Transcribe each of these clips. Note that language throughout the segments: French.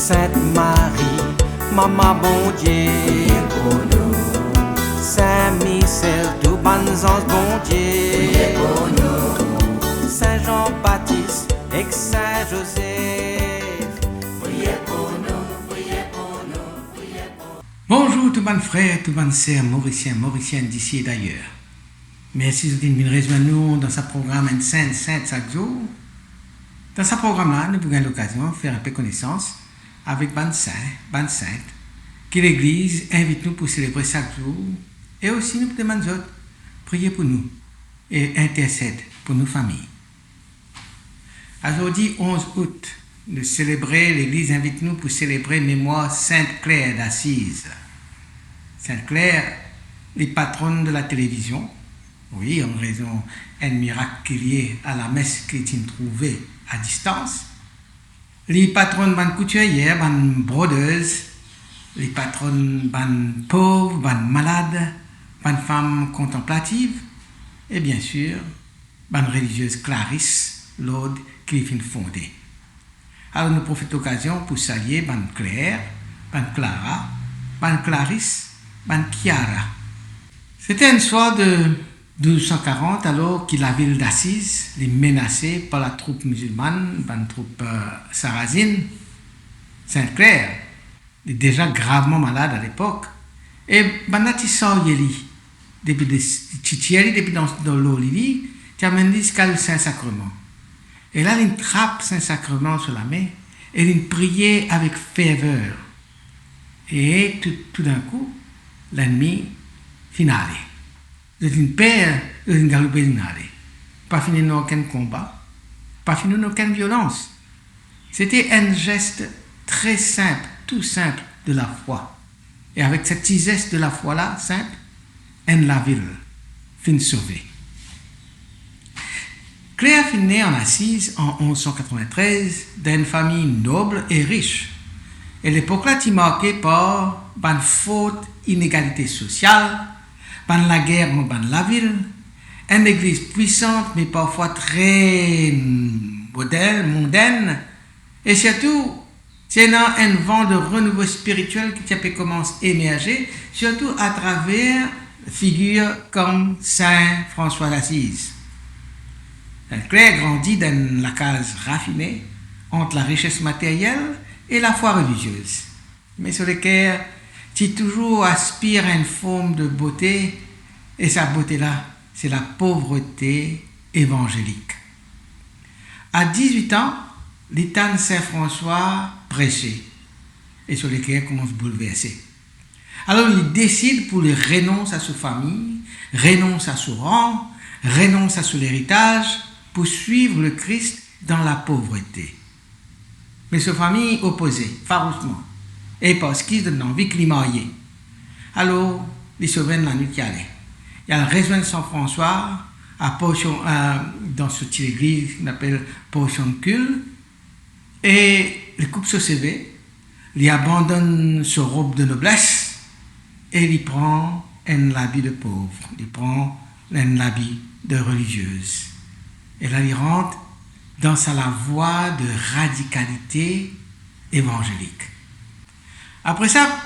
Sainte Marie, Maman bon Dieu, priez pour nous, Saint Michel, tout bon ange bon Dieu, priez pour nous, Saint Jean-Baptiste et Saint Joseph. priez pour nous, priez pour nous, priez pour nous. Bonjour tout bon frère, tout bon sœur, mauricienne d'ici et d'ailleurs. Merci de nous rejoindre nous dans ce programme Un Saint chaque jour. Dans ce programme-là, nous avons l'occasion de faire un peu connaissance avec ban saint, ban sainte, que l'Église invite nous pour célébrer chaque jour. Et aussi nous demandons prier pour nous et intercède pour nos familles. Aujourd'hui, 11 août, l'Église invite nous pour célébrer mémoire Sainte Claire d'Assise. Sainte Claire, les patronnes de la télévision, oui, en raison d'un miracle lié à la messe chrétienne trouvée à distance. Les patronnes ban couturières, ban brodeuses, les patronnes ban pauvres, ban malades, ban femmes contemplatives, et bien sûr, ban religieuse Clarisse, Lord Cliffin fondée. Alors nous profitons de l'occasion pour saluer ban Claire, ban Clara, ban Clarisse, ban Chiara. C'était une soir de 1240, alors que la ville d'Assise est menacée par la troupe musulmane, la troupe sarrasine. Sainte Claire est déjà gravement malade à l'époque. Et Banati Saoyeli, depuis dans l'eau, il a amené jusqu'à le Saint-Sacrement. Et là, il trappe Saint-Sacrement sur la main et il priait avec ferveur. Et tout d'un coup, l'ennemi finale. C'est une paix, une galopinale. Pas fini dans aucun combat, pas fini dans aucune violence. C'était un geste très simple, tout simple de la foi. Et avec ce petit geste de la foi-là, simple, la ville fin sauvée. Claire fut née en Assise en 1193 d'une famille noble et riche. Et l'époque-là était marquée par une forte inégalité sociale, par la guerre dans la ville, une église puissante mais parfois très mondaine, et surtout, c'est un vent de renouveau spirituel qui a commencé à émerger, surtout à travers figures comme Saint François d'Assise. Claire grandit dans la case raffinée entre la richesse matérielle et la foi religieuse, mais sur laquelle tu toujours aspire à une forme de beauté, et sa beauté-là, c'est la pauvreté évangélique. À 18 ans, l'état de Saint-François prêchait, et sur lequel commence à bouleverser. Alors il décide pour le renonce à sa famille, renonce à son rang, renonce à son héritage, pour suivre le Christ dans la pauvreté. Mais sa famille opposait farouchement, et parce qu'ils ont envie de marier. Alors, les sauvaient la nuit qui allait. Il a rejoint Saint-François dans cette église qu'on appelle Portioncule, et le couple se sévère, il abandonne sa robe de noblesse et il prend un habit de pauvre, il prend un habit de religieuse. Et là, il rentre dans la voie de radicalité évangélique. Après ça,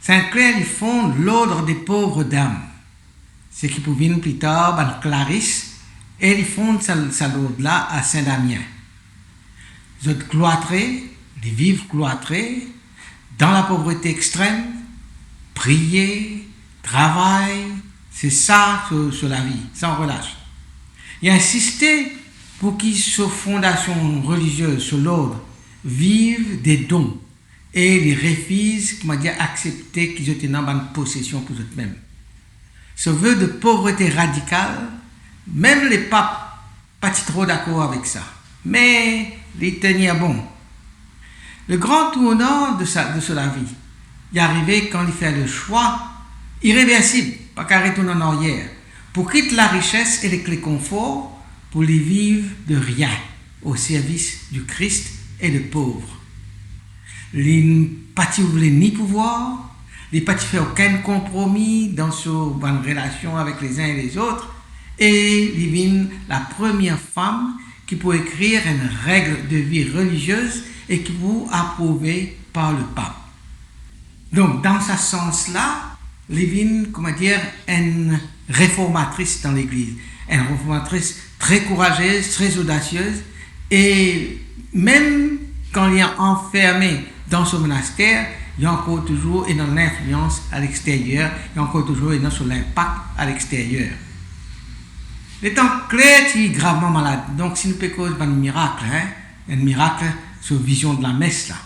Sainte Claire il fonde l'ordre des pauvres dames, ce qui pouvait plus tard par Clarisse, et il fonde cet ordre-là à Saint-Damien. Les autres cloîtrés, les vivent cloîtrés, dans la pauvreté extrême, prier, travail, c'est ça sur la vie, sans relâche. Il a insisté pour qu'ils, sur fondation religieuse, sur l'ordre, vivent des dons et les refusent, comment dire, accepter qu'ils étaient dans une possession pour eux-mêmes. Ce vœu de pauvreté radicale, même les papes pas trop d'accord avec ça, mais les tenaient bon. Le grand tournant de la vie, il est arrivé quand il fait le choix irréversible, pas qu'à retourner en arrière, pour quitter la richesse et les conforts pour les vivre de rien au service du Christ et des pauvres. Les ne voulaient ni pouvoir, les ne fait aucun compromis dans son bonne relation avec les uns et les autres, et ils la première femme qui peut écrire une règle de vie religieuse et qui vous approuvé par le pape. Donc, dans ce sens-là, Lévin, une réformatrice dans l'Église, une réformatrice très courageuse, très audacieuse, et même quand il est enfermé dans son monastère, il y a encore toujours une influence à l'extérieur, il y a encore toujours une sur l'impact à l'extérieur. L'étant clair, tu es gravement malade, donc si nous pouvons causer un miracle, un miracle sur vision de la messe là.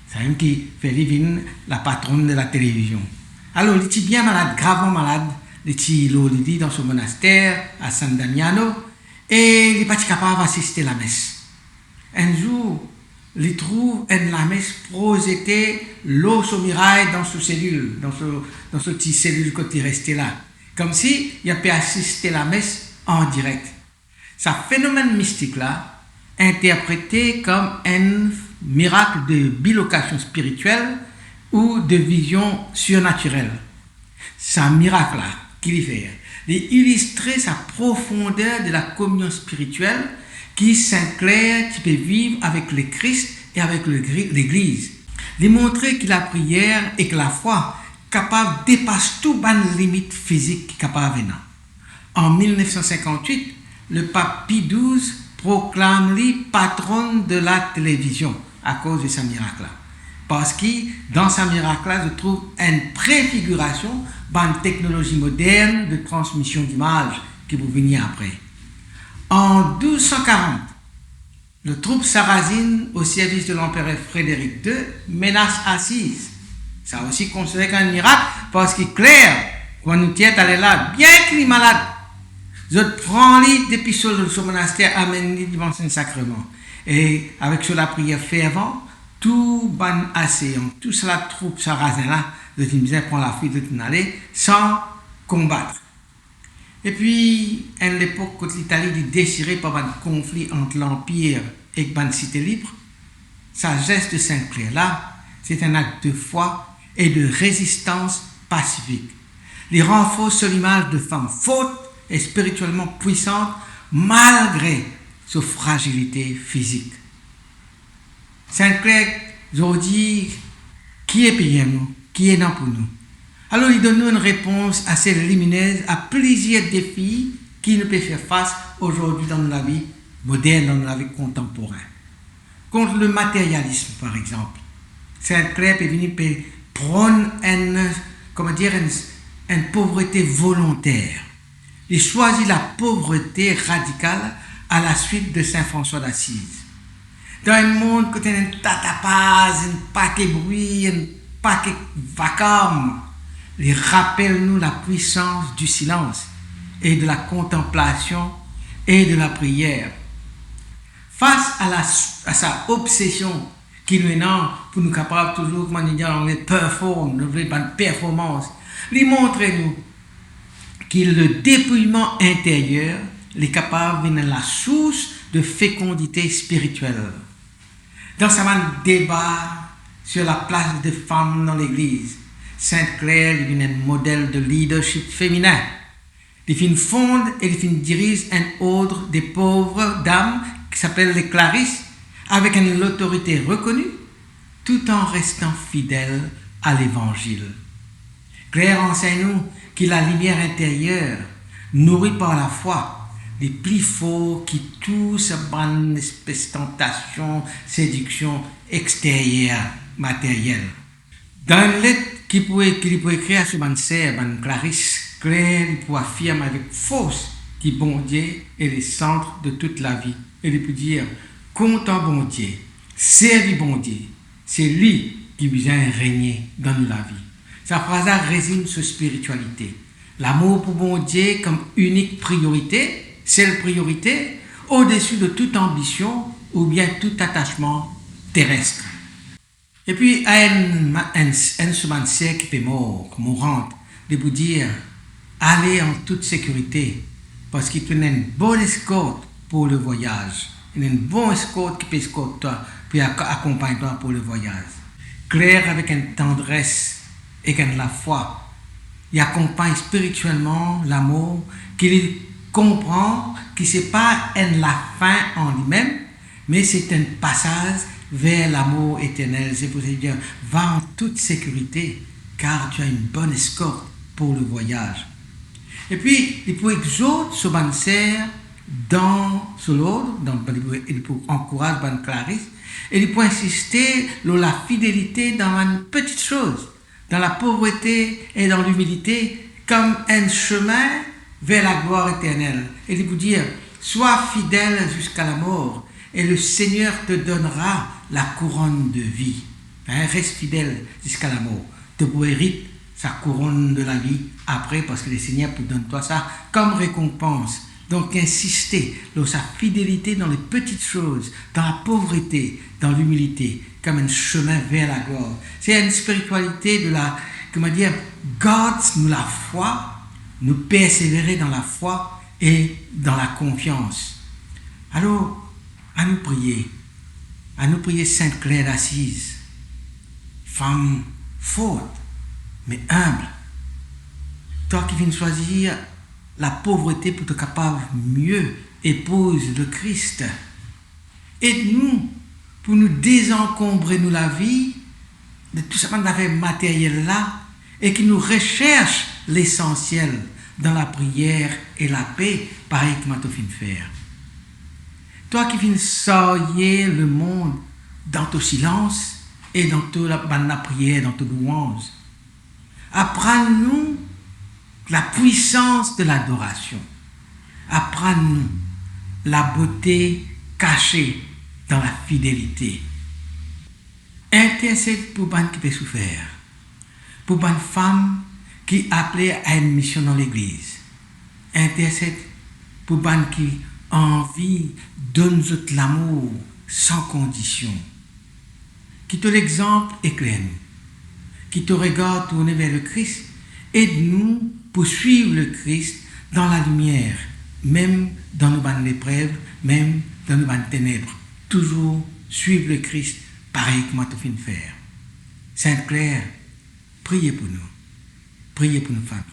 C'est elle qui fait Lévin la patronne de la télévision. Alors, il est bien malade, gravement malade. Il est dans son monastère à San Damiano et il n'est pas capable d'assister à la messe. Un jour, il trouve la messe projetée l'eau sur miraille dans sa cellule, dans ce petit cellule qui est resté là. Comme si il a pu assister à la messe en direct. Ce phénomène mystique-là, interprété comme un miracle de bilocation spirituelle ou de vision surnaturelle. C'est un miracle-là qu'il fait. Il illustrer sa profondeur de la communion spirituelle qui s'inclare, qui peut vivre avec le Christ et avec l'Église. Il montrer que la prière et que la foi capable dépasse toute limite physique capable venant. En 1958, le pape Pie XII proclame lui patronne de la télévision à cause de ce miracle-là. Parce que dans ce miracle-là, je trouve une préfiguration d'une technologie moderne de transmission d'images qui vous venir après. En 1240, le troupe sarrasine au service de l'empereur Frédéric II menace Assise. Ça a aussi considéré comme un miracle parce qu'il est clair, quand nous tient allé là, bien qu'il est malade, je prends lui depuis son monastère, amène-lui devant son sacrement. Et avec la prière fervente, tout ban assaillant, tout cela troupe sarrasin là, de Timzin prend la fuite de Tinalé sans combattre. Et puis, à l'époque, quand l'Italie est déchirée par un conflit entre l'Empire et la cité libre, sa geste de Saint-Clair là, c'est un acte de foi et de résistance pacifique. Il renforce l'image de femme forte et spirituellement puissante malgré sa fragilité physique. Saint-Clair, aujourd'hui, qui est payé nous, qui est là pour nous. Alors, il donne nous une réponse assez lumineuse à plusieurs défis qui nous peuvent faire face aujourd'hui dans la vie moderne, dans la vie contemporaine. Contre le matérialisme, par exemple, Saint-Clair est venu prôner une pauvreté volontaire. Il choisit la pauvreté radicale à la suite de Saint François d'Assise. Dans un monde où il y a un tatapaz, un paquet bruit, un paquet vacarme, il rappelle nous la puissance du silence et de la contemplation et de la prière. Face à sa obsession qui nous est pour nous capables toujours, comment dire, on est performance, lui montre-nous que le dépouillement intérieur est capable de la source de fécondité spirituelle. Dans ce débat sur la place des femmes dans l'Église, Sainte-Claire est un modèle de leadership féminin. Il fonde et il dirige un ordre des pauvres dames qui s'appelle les Clarisses, avec une autorité reconnue, tout en restant fidèle à l'Évangile. Claire enseigne-nous que la lumière intérieure, nourrie par la foi, les plus forts qui tout se bonne espèce de tentation, séduction extérieure, matérielle. Dans une lettre qu'il peut écrire à ce sœur, Clarisse, Claire, il peut affirmer avec force que bon Dieu est le centre de toute la vie. Et il peut dire, content bon Dieu, servi bon Dieu, c'est lui qui vient régner dans la vie. Sa phrase résume sa spiritualité. L'amour pour bon Dieu comme unique priorité, seule priorité, au-dessus de toute ambition ou bien tout attachement terrestre. Et puis, à un semaine qui est mourante, de vous dire, allez en toute sécurité, parce qu'il y a une bonne escorte pour le voyage. Il y a une bonne escorte qui peut escorter toi, puis accompagner toi pour le voyage. Claire avec une tendresse et avec la foi. Il accompagne spirituellement l'amour, qu'il comprend que ce n'est pas la fin en lui-même, mais c'est un passage vers l'amour éternel. C'est pour ça dire, va en toute sécurité, car tu as une bonne escorte pour le voyage. Et puis, il faut exhorter ce ban serre dans ce l'ordre, il faut encourager ban Clarisse, et il faut insister sur la fidélité dans une petite chose, dans la pauvreté et dans l'humilité, comme un chemin vers la gloire éternelle. Et il faut dire, sois fidèle jusqu'à la mort, et le Seigneur te donnera la couronne de vie. Reste fidèle jusqu'à la mort. Tu peux hériter sa couronne de la vie après, parce que le Seigneur te donne toi ça comme récompense. Donc, insister sur sa fidélité dans les petites choses, dans la pauvreté, dans l'humilité, comme un chemin vers la gloire. C'est une spiritualité de la, comment dire, garde-nous la foi, nous persévérer dans la foi et dans la confiance. Alors, à nous prier Sainte Claire d'Assise, femme forte, mais humble. Toi qui viens choisir la pauvreté pour être capable mieux épouser le Christ. Aide-nous pour nous désencombrer nous la vie de tout ce qu'on avait matériel là et qui nous recherche l'essentiel dans la prière et la paix, pareil que tu viens faire. Toi qui viens sortir le monde dans ton silence et dans la prière, dans ton louange, apprends-nous la puissance de l'adoration. Apprends-nous la beauté cachée dans la fidélité. Intercède pour les qui peuvent souffrir, pour les femmes qui appellent à une mission dans l'église. Intercède pour les qui ont envie de donner l'amour sans condition. Qui te l'exemple éclaire-nous. Qui te regarde tourner vers le Christ, aide-nous pour suivre le Christ dans la lumière, même dans nos bandes d'épreuves, même dans nos bandes ténèbres. Toujours suivre le Christ, pareil que moi tu viens de faire. Sainte Claire, priez pour nous. Priez pour nos familles.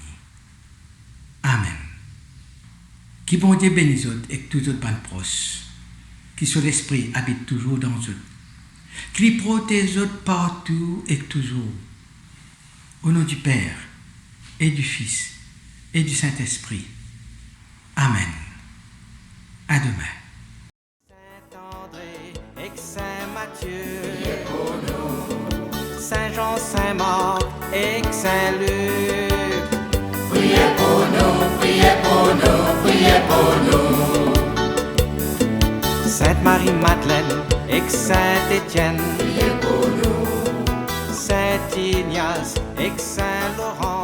Amen. Qui bon Dieu bénisse et tous autres bandes proches, qui sur l'esprit habite toujours dans eux, qui protège partout et toujours. Au nom du Père, et du Fils, et du Saint-Esprit. Amen. À demain. Saint-André et Saint-Matthieu, Saint-Jean, Saint-Marc et Saint-Luc. Priez pour nous, priez pour nous, priez pour nous. Sainte Marie-Madeleine et Saint-Étienne, Priez pour nous. Saint Ignace et Saint Laurent.